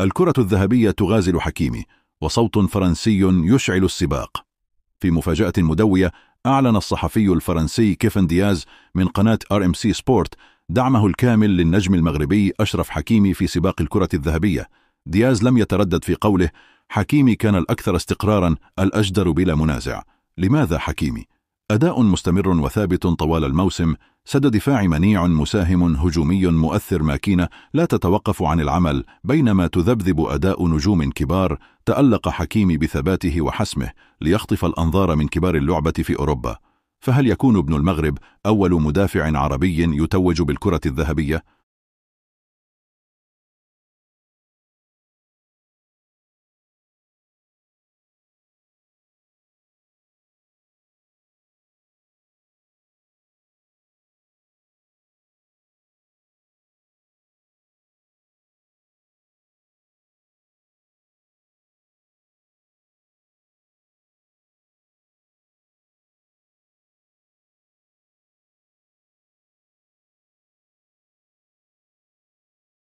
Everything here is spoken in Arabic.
الكرة الذهبية تغازل حكيمي، وصوت فرنسي يشعل السباق. في مفاجأة مدوية، أعلن الصحفي الفرنسي كيفن دياز من قناة RMC سبورت دعمه الكامل للنجم المغربي أشرف حكيمي في سباق الكرة الذهبية. دياز لم يتردد في قوله: حكيمي كان الأكثر استقرارا، الأجدر بلا منازع. لماذا حكيمي؟ أداء مستمر وثابت طوال الموسم، سد دفاع منيع مساهم هجومي مؤثر، ماكينة لا تتوقف عن العمل. بينما تذبذب أداء نجوم كبار، تألق حكيمي بثباته وحسمه ليخطف الأنظار من كبار اللعبة في أوروبا. فهل يكون ابن المغرب أول مدافع عربي يتوج بالكرة الذهبية؟